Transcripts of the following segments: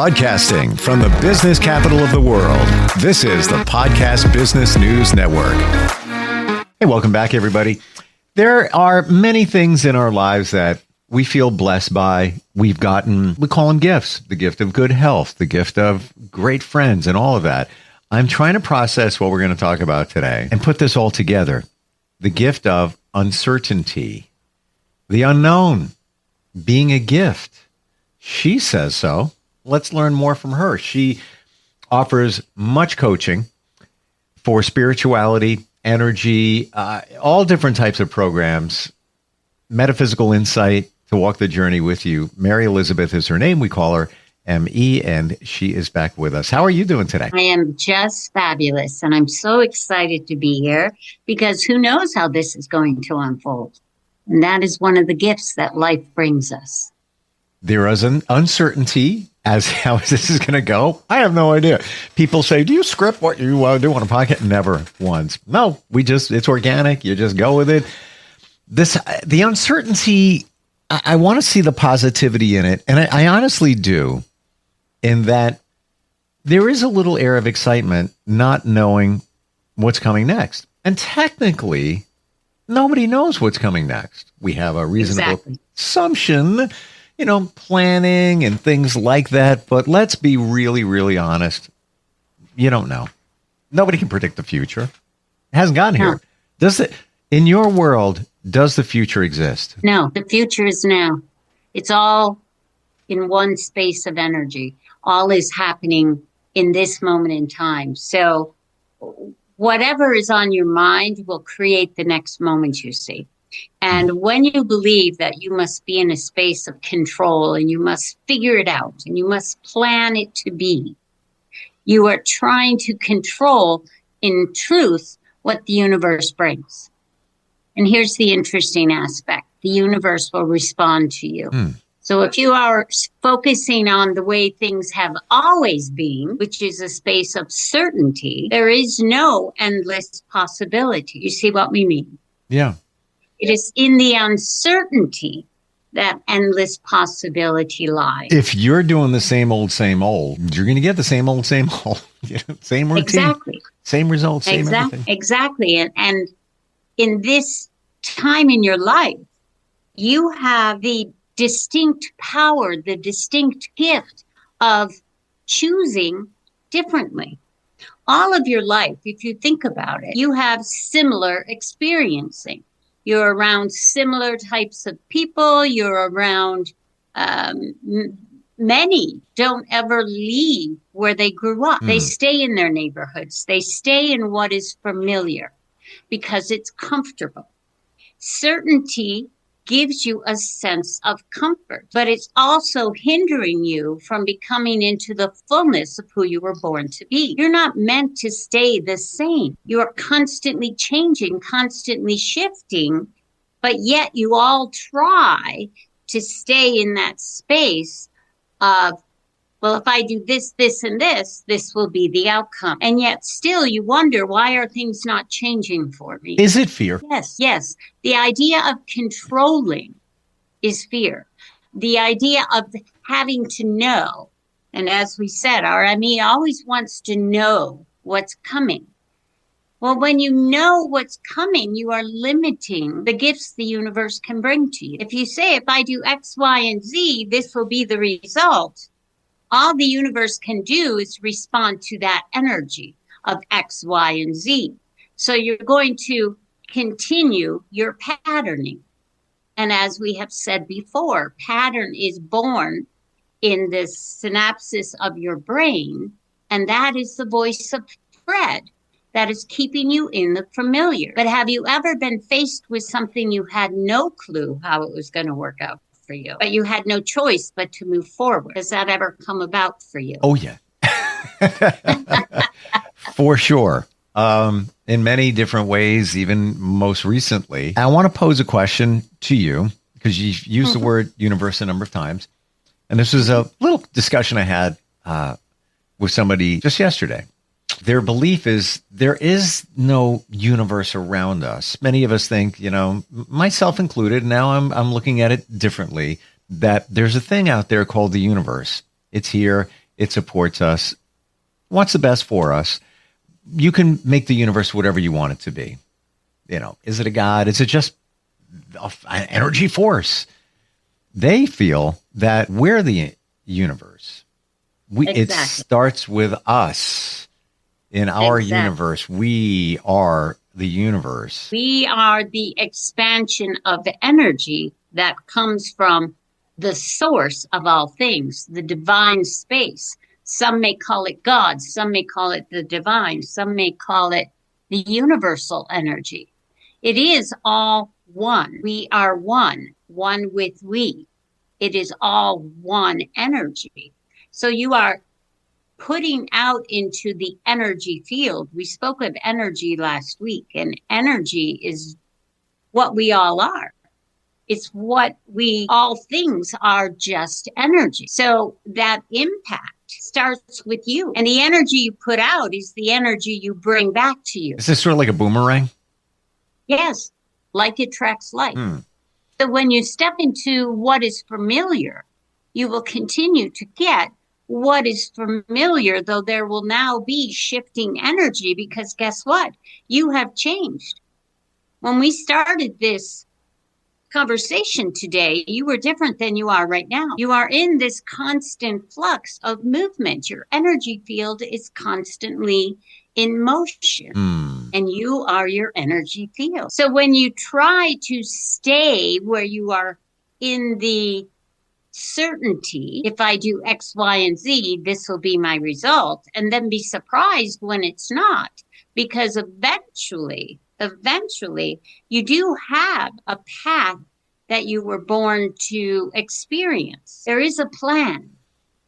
Broadcasting from the business capital of the world, this is the Podcast Business News Network. Hey, welcome back, everybody. There are many things in our lives that we feel blessed by. We call them gifts. The gift of good health, the gift of great friends, and all of that. I'm trying to process what we're going to talk about today and put this all together. The gift of uncertainty, the unknown being a gift. She says so. Let's learn more from her. She offers much coaching for spirituality, energy, all different types of programs, metaphysical insight to walk the journey with you. MaryElizabeth is her name. We call her M.E., and she is back with us. How are you doing today? I am just fabulous, and I'm so excited to be here because who knows how this is going to unfold. And that is one of the gifts that life brings us. There is an uncertainty as how this is going to go. I have no idea. People say, do you script what you want to do on a podcast? Never once. No, it's organic. You just go with it. The uncertainty, I want to see the positivity in it. And I honestly do, in that there is a little air of excitement not knowing what's coming next. And technically, nobody knows what's coming next. We have a reasonable assumption, planning and things like that. But let's be really, really honest. You don't know. Nobody can predict the future. It hasn't gotten here. In your world, does the future exist? No, the future is now. It's all in one space of energy. All is happening in this moment in time. So whatever is on your mind will create the next moment you see. And when you believe that you must be in a space of control and you must figure it out and you must plan it to be, you are trying to control, in truth, what the universe brings. And here's the interesting aspect. The universe will respond to you. So if you are focusing on the way things have always been, which is a space of certainty, there is no endless possibility. You see what we mean? Yeah. It is in the uncertainty that endless possibility lies. If you're doing the same old, you're going to get the same old. Same routine. Exactly. Same results, same everything. Exactly. And in this time in your life, you have the distinct power, the distinct gift of choosing differently. All of your life, if you think about it, you have similar experiencing. You're around similar types of people. You're around many don't ever leave where they grew up. They stay in their neighborhoods. They stay in what is familiar because it's comfortable. Certainty gives you a sense of comfort, but it's also hindering you from becoming into the fullness of who you were born to be. You're not meant to stay the same. You are constantly changing, constantly shifting, but yet you all try to stay in that space of, well, if I do this, this, and this will be the outcome. And yet still you wonder, why are things not changing for me? Is it fear? Yes. The idea of controlling is fear. The idea of having to know. And as we said, our ME always wants to know what's coming. Well, when you know what's coming, you are limiting the gifts the universe can bring to you. If you say, if I do X, Y, and Z, this will be the result. All the universe can do is respond to that energy of X, Y, and Z. So you're going to continue your patterning. And as we have said before, pattern is born in the synapses of your brain. And that is the voice of Fred that is keeping you in the familiar. But have you ever been faced with something you had no clue how it was going to work out for you, but you had no choice but to move forward? Does that ever come about for you? Oh, yeah. For sure. In many different ways, even most recently. I want to pose a question to you because you've used the word universe a number of times. And this was a little discussion I had with somebody just yesterday. Their belief is there is no universe around us. Many of us think, myself included, now I'm looking at it differently, that there's a thing out there called the universe. It's here. It supports us, wants the best for us. You can make the universe whatever you want it to be. Is it a God? Is it just an energy force? They feel that we're the universe. It starts with us in our universe. We are the universe. We are the expansion of the energy that comes from the source of all things, the divine space. Some may call it God. Some may call it the divine. Some may call it the universal energy. It is all one. We are one with we. It is all one energy. So you are putting out into the energy field. We spoke of energy last week, and energy is what we all are. It's what all things are just energy. So that impact starts with you. And the energy you put out is the energy you bring back to you. Is this sort of like a boomerang? Yes, like attracts like. So when you step into what is familiar, you will continue to get what is familiar, though there will now be shifting energy, because guess what? You have changed. When we started this conversation today, you were different than you are right now. You are in this constant flux of movement. Your energy field is constantly in motion, and you are your energy field. So when you try to stay where you are in the certainty, if I do X, Y, and Z, this will be my result, and then be surprised when it's not, because eventually, you do have a path that you were born to experience. There is a plan.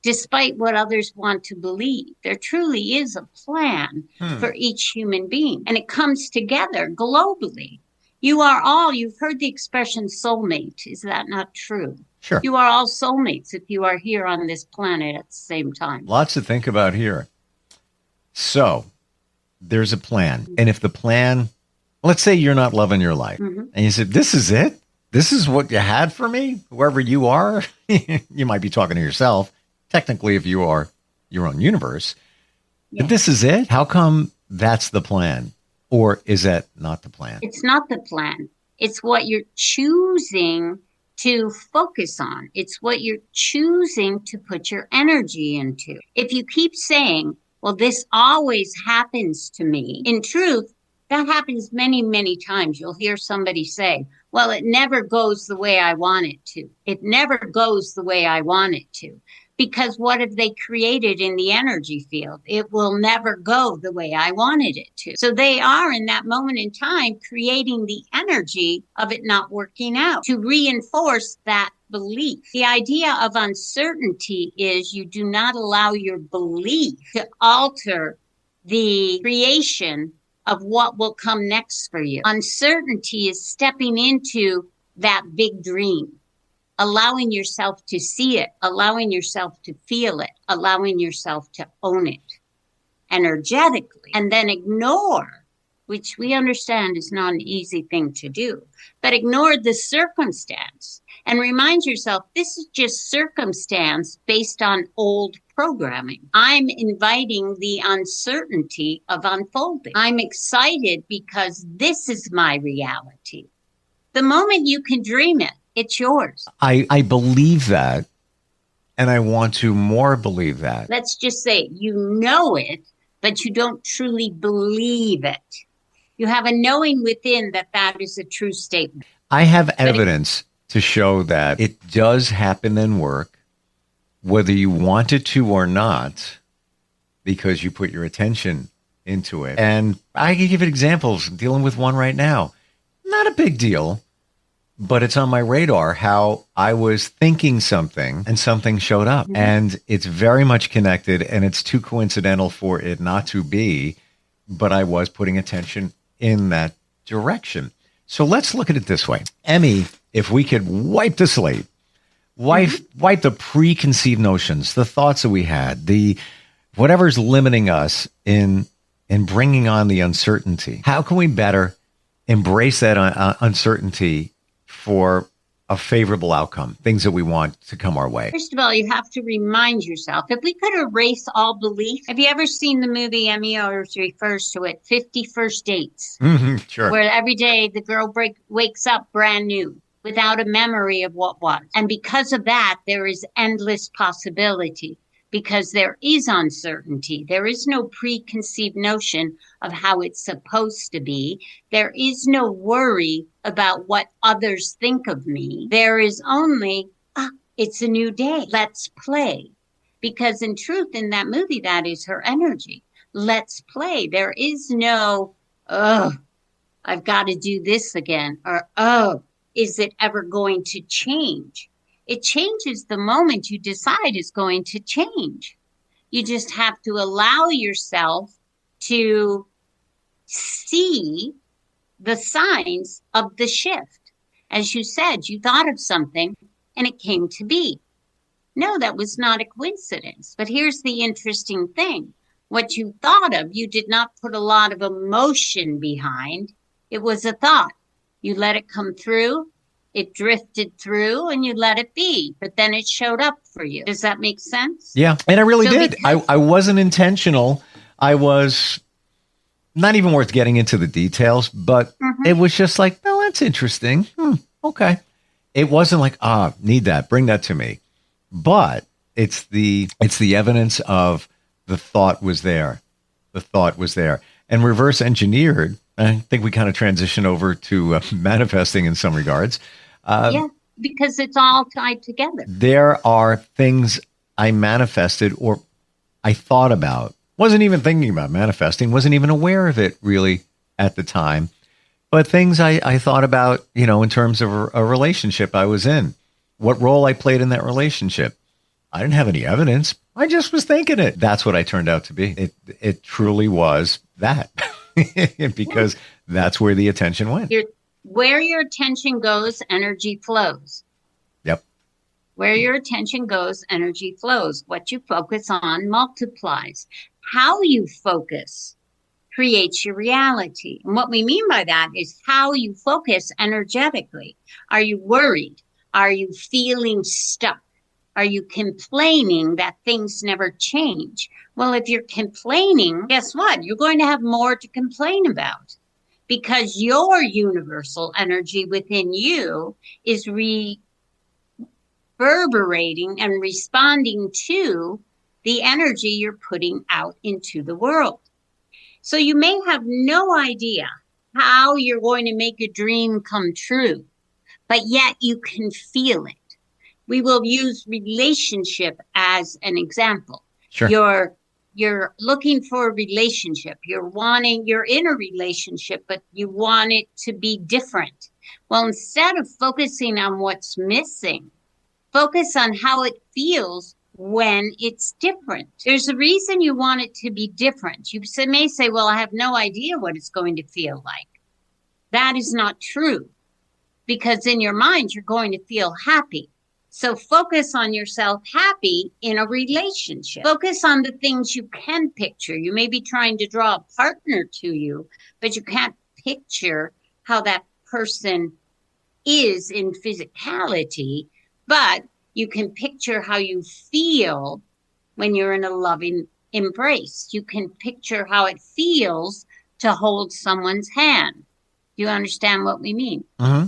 Despite what others want to believe, there truly is a plan for each human being, and it comes together globally. You are all, you've heard the expression soulmate. Is that not true? Sure. You are all soulmates if you are here on this planet at the same time. Lots to think about here. So there's a plan. And if the plan, let's say you're not loving your life, and you said, this is it? This is what you had for me? Whoever you are? You might be talking to yourself. Technically, if you are your own universe, but this is it? How come that's the plan? Or is that not the plan? It's not the plan. It's what you're choosing to focus on. It's what you're choosing to put your energy into. If you keep saying, well, this always happens to me, in truth, that happens many, many times. You'll hear somebody say, well, it never goes the way I want it to. It never goes the way I want it to. Because what have they created in the energy field? It will never go the way I wanted it to. So they are in that moment in time creating the energy of it not working out to reinforce that belief. The idea of uncertainty is you do not allow your belief to alter the creation of what will come next for you. Uncertainty is stepping into that big dream. Allowing yourself to see it, allowing yourself to feel it, allowing yourself to own it energetically, and then ignore, which we understand is not an easy thing to do, but ignore the circumstance and remind yourself this is just circumstance based on old programming. I'm inviting the uncertainty of unfolding. I'm excited because this is my reality. The moment you can dream it, it's yours. I believe that, and I want to more believe that. Let's just say you know it, but you don't truly believe it. You have a knowing within that that is a true statement. I have evidence to show that it does happen and work, whether you want it to or not, because you put your attention into it. And I can give it examples. I'm dealing with one right now. Not a big deal. But it's on my radar how I was thinking something and something showed up. And it's very much connected, and it's too coincidental for it not to be. But I was putting attention in that direction. So let's look at it this way. Emmy, if we could wipe the slate, wipe the preconceived notions, the thoughts that we had, the whatever's limiting us in bringing on the uncertainty. How can we better embrace that uncertainty for a favorable outcome, things that we want to come our way. First of all, you have to remind yourself, if we could erase all belief, have you ever seen the movie, Emmy always refers to it, 50 First Dates? Sure. Where every day the girl wakes up brand new without a memory of what was. And because of that, there is endless possibility. Because there is uncertainty. There is no preconceived notion of how it's supposed to be. There is no worry about what others think of me. There is only, it's a new day. Let's play. Because in truth, in that movie, that is her energy. Let's play. There is no, I've got to do this again. Or, is it ever going to change? It changes the moment you decide it's going to change. You just have to allow yourself to see the signs of the shift. As you said, you thought of something and it came to be. No, that was not a coincidence. But here's the interesting thing. What you thought of, you did not put a lot of emotion behind. It was a thought. You let it come through. It drifted through and you let it be, but then it showed up for you. Does that make sense? Yeah, and I really did. I wasn't intentional. I was not even worth getting into the details, but it was just like, oh, that's interesting. Okay. It wasn't like, need that, bring that to me. But it's the evidence of the thought was there. The thought was there. And reverse engineered, I think we kind of transition over to manifesting in some regards. Yeah, because it's all tied together. There are things I manifested or I thought about. Wasn't even thinking about manifesting, wasn't even aware of it really at the time. But things I thought about, in terms of a relationship I was in, what role I played in that relationship. I didn't have any evidence. I just was thinking it. That's what I turned out to be. It truly was that because that's where the attention went. Where your attention goes, energy flows. Yep. Where your attention goes, energy flows. What you focus on multiplies. How you focus creates your reality. And what we mean by that is how you focus energetically. Are you worried? Are you feeling stuck? Are you complaining that things never change? Well, if you're complaining, guess what? You're going to have more to complain about because your universal energy within you is reverberating and responding to the energy you're putting out into the world. So you may have no idea how you're going to make a dream come true, but yet you can feel it. We will use relationship as an example. Sure. You're looking for a relationship. You're in a relationship, but you want it to be different. Well, instead of focusing on what's missing, focus on how it feels when it's different. There's a reason you want it to be different. You may say, well, I have no idea what it's going to feel like. That is not true because in your mind, you're going to feel happy. So focus on yourself happy in a relationship. Focus on the things you can picture. You may be trying to draw a partner to you, but you can't picture how that person is in physicality, but you can picture how you feel when you're in a loving embrace. You can picture how it feels to hold someone's hand. Do you understand what we mean? Uh-huh.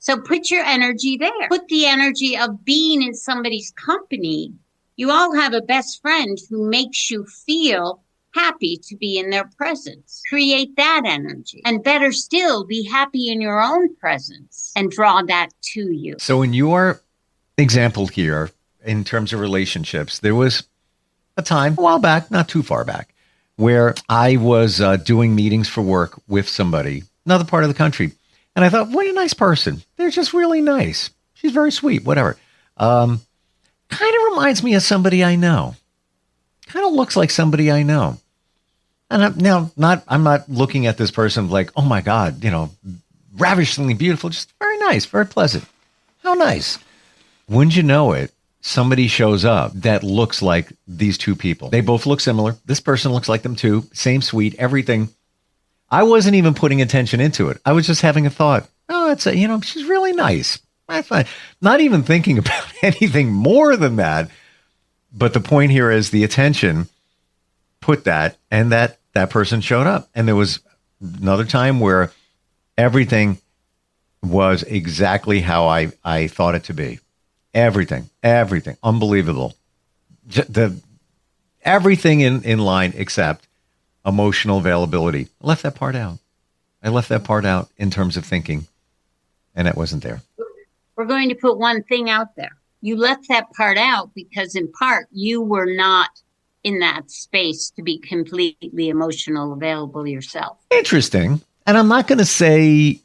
So put your energy there. Put the energy of being in somebody's company. You all have a best friend who makes you feel happy to be in their presence. Create that energy. And better still, be happy in your own presence and draw that to you. So in your example here, in terms of relationships, there was a time, a while back, not too far back, where I was doing meetings for work with somebody, another part of the country. And I thought, what a nice person. They're just really nice. She's very sweet, whatever. Kind of reminds me of somebody I know. Kind of looks like somebody I know. And I'm not looking at this person like, oh my God, ravishingly beautiful, just very nice, very pleasant. How nice. Wouldn't you know it, somebody shows up that looks like these two people. They both look similar. This person looks like them too. Same suite, everything. I wasn't even putting attention into it. I was just having a thought. Oh, she's really nice. That's fine. Not even thinking about anything more than that. But the point here is the attention put that, and that person showed up. And there was another time where everything was exactly how I thought it to be. Everything. Unbelievable. Everything in line except emotional availability. I left that part out in terms of thinking, and it wasn't there. We're going to put one thing out there. You left that part out because in part you were not in that space to be completely emotional available yourself. Interesting. And I'm not going to say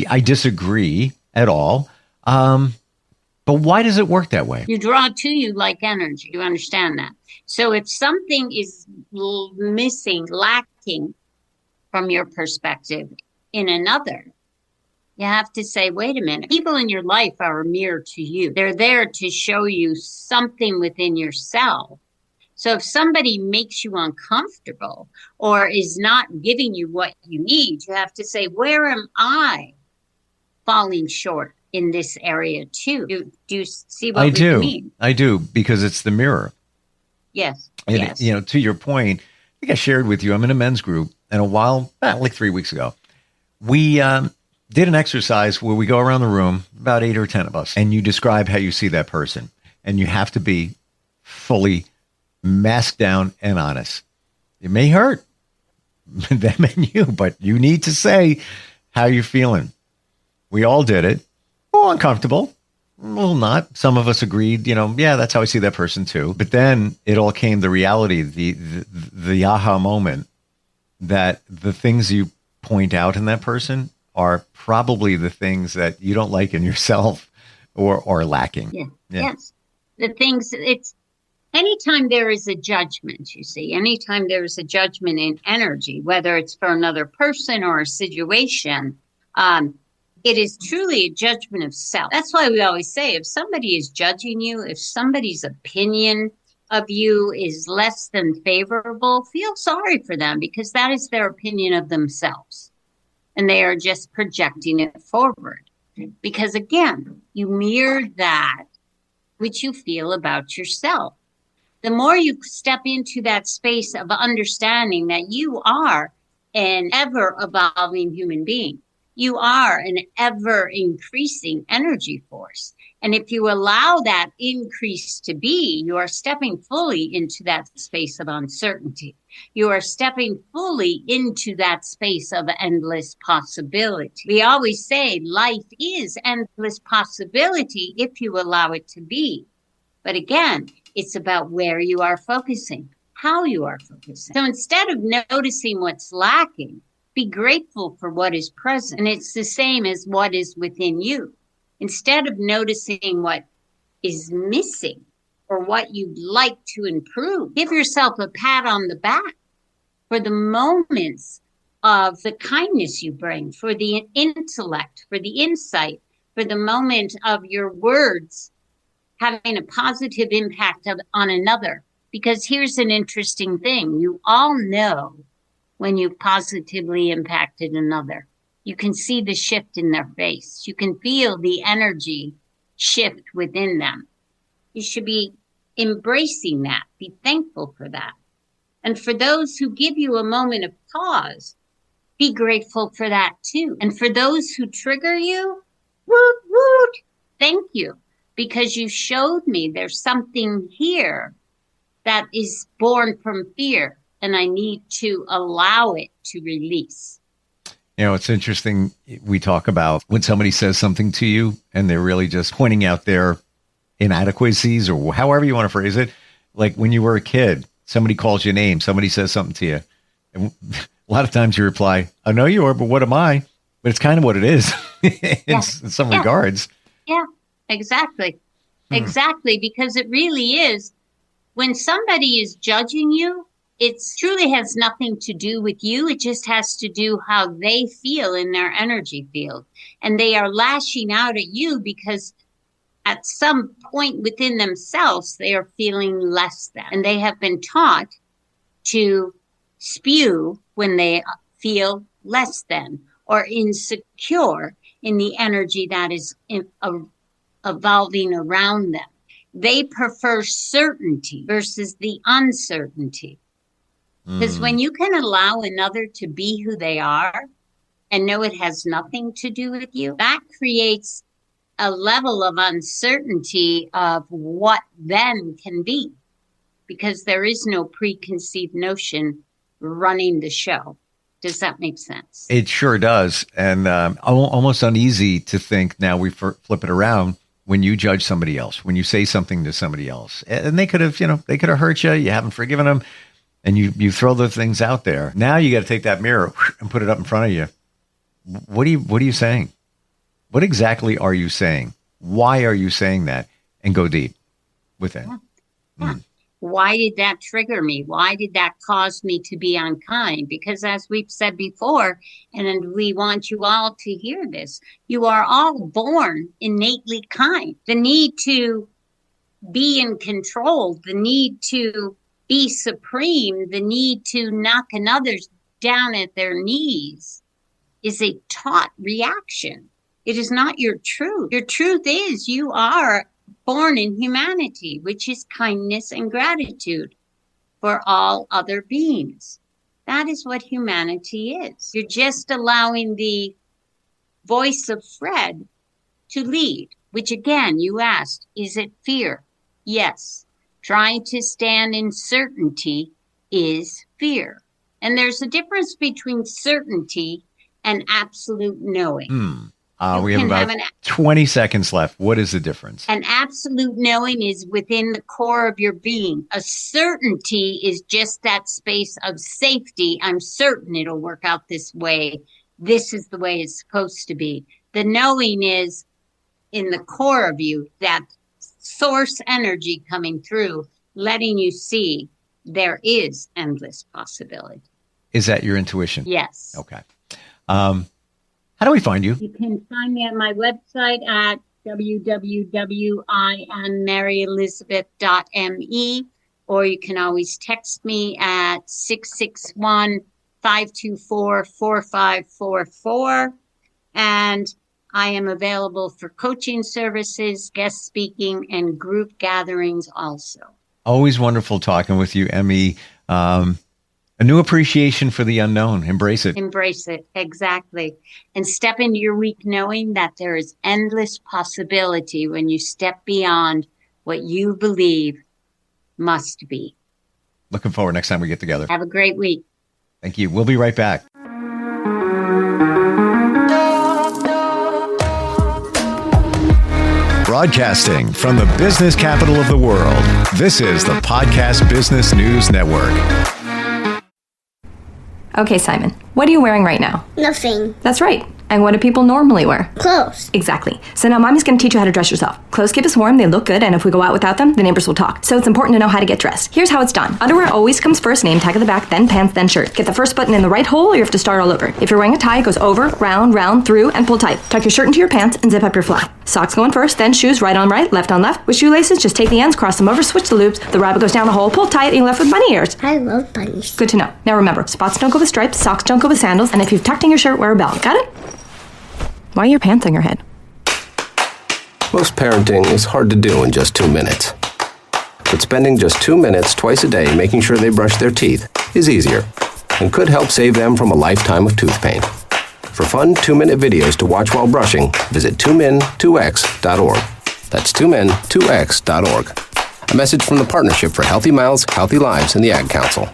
I disagree at all. But why does it work that way? You draw to you like energy. You understand that? So if something is missing, lacking from your perspective in another, you have to say, wait a minute. People in your life are a mirror to you. They're there to show you something within yourself. So if somebody makes you uncomfortable or is not giving you what you need, you have to say, where am I falling short in this area too? Do you see what I mean? I do, because it's the mirror. Yes. And, yes. To your point, I think I shared with you, I'm in a men's group, and like 3 weeks ago, we did an exercise where we go around the room, about 8 or 10 of us, and you describe how you see that person. And you have to be fully masked down and honest. It may hurt them and you, but you need to say how you're feeling. We all did it. A little uncomfortable. A little not. Some of us agreed, yeah, that's how I see that person too. But then it all came, the reality, the aha moment that the things you point out in that person are probably the things that you don't like in yourself or lacking. Yeah. Yes. The things, it's anytime there is a judgment, you see, anytime there is a judgment in energy, whether it's for another person or a situation, it is truly a judgment of self. That's why we always say, if somebody is judging you, if somebody's opinion of you is less than favorable, feel sorry for them, because that is their opinion of themselves. And they are just projecting it forward. Because again, you mirror that which you feel about yourself. The more you step into that space of understanding that you are an ever-evolving human being, you are an ever-increasing energy force. And if you allow that increase to be, you are stepping fully into that space of uncertainty. You are stepping fully into that space of endless possibility. We always say life is endless possibility if you allow it to be. But again, it's about where you are focusing, how you are focusing. So instead of noticing what's lacking, be grateful for what is present. And it's the same as what is within you. Instead of noticing what is missing or what you'd like to improve, give yourself a pat on the back for the moments of the kindness you bring, for the intellect, for the insight, for the moment of your words having a positive impact on another. Because here's an interesting thing. You all know when you've positively impacted another. You can see the shift in their face. You can feel the energy shift within them. You should be embracing that. Be thankful for that. And for those who give you a moment of pause, be grateful for that too. And for those who trigger you, woot, woot, thank you. Because you showed me there's something here that is born from fear, and I need to allow it to release. It's interesting. We talk about when somebody says something to you and they're really just pointing out their inadequacies, or however you want to phrase it. Like when you were a kid, somebody calls you a name, somebody says something to you. And a lot of times you reply, I know you are, but what am I? But it's kind of what it is in some regards. Yeah, exactly. Exactly. Because it really is, when somebody is judging you, it truly has nothing to do with you. It just has to do how they feel in their energy field. And they are lashing out at you because at some point within themselves, they are feeling less than. And they have been taught to spew when they feel less than or insecure. in the energy that is evolving around them. They prefer certainty versus the uncertainty. Because when you can allow another to be who they are and know it has nothing to do with you, that creates a level of uncertainty of what then can be, because there is no preconceived notion running the show. Does that make sense? It sure does. And almost uneasy to think now we flip it around when you judge somebody else, when you say something to somebody else. And they could have, they could have hurt you. You haven't forgiven them. And you throw those things out there. Now you got to take that mirror and put it up in front of you. What are you saying? What exactly are you saying? Why are you saying that? And go deep with it. Yeah. Why did that trigger me? Why did that cause me to be unkind? Because as we've said before, and we want you all to hear this, you are all born innately kind. The need to be in control, the need to be supreme, the need to knock another down at their knees is a taught reaction. It is not your truth. Your truth is you are born in humanity, which is kindness and gratitude for all other beings. That is what humanity is. You're just allowing the voice of Fred to lead, which again, you asked, is it fear? Yes. Trying to stand in certainty is fear. And there's a difference between certainty and absolute knowing. We have about 20 seconds left. What is the difference? An absolute knowing is within the core of your being. A certainty is just that space of safety. I'm certain it'll work out this way. This is the way it's supposed to be. The knowing is in the core of you, that source energy coming through, letting you see there is endless possibility. Is that your intuition? Yes. Okay. How do we find you? You can find me at my website at www.mytuner-radio.me, or you can always text me at 661-524-4544. And I am available for coaching services, guest speaking, and group gatherings also. Always wonderful talking with you, Emmy. A new appreciation for the unknown. Embrace it. Embrace it. Exactly. And step into your week knowing that there is endless possibility when you step beyond what you believe must be. Looking forward next time we get together. Have a great week. Thank you. We'll be right back. Broadcasting from the business capital of the world, this is the Podcast Business News Network. Okay, Simon, what are you wearing right now? Nothing. That's right. And what do people normally wear? Clothes. Exactly. So now Mommy's going to teach you how to dress yourself. Clothes keep us warm, they look good, and if we go out without them, the neighbors will talk. So it's important to know how to get dressed. Here's how it's done. Underwear always comes first, name tag at the back, then pants, then shirt. Get the first button in the right hole, or you have to start all over. If you're wearing a tie, it goes over, round, round, through, and pull tight. Tuck your shirt into your pants and zip up your fly. Socks going first, then shoes, right on right, left on left. With shoelaces, just take the ends, cross them over, switch the loops. The rabbit goes down the hole, pull tight, and you're left with bunny ears. I love bunnies. Good to know. Now remember, spots don't go with stripes, socks don't go with sandals, and if you've tucked in your shirt, wear a belt. Got it? Why are your pants on your head? Most parenting is hard to do in just 2 minutes. But spending just 2 minutes twice a day making sure they brush their teeth is easier and could help save them from a lifetime of tooth pain. For fun 2-minute videos to watch while brushing, visit tumin2x.org. That's tumin2x.org. A message from the Partnership for Healthy Mouths, Healthy Lives and the Ad Council.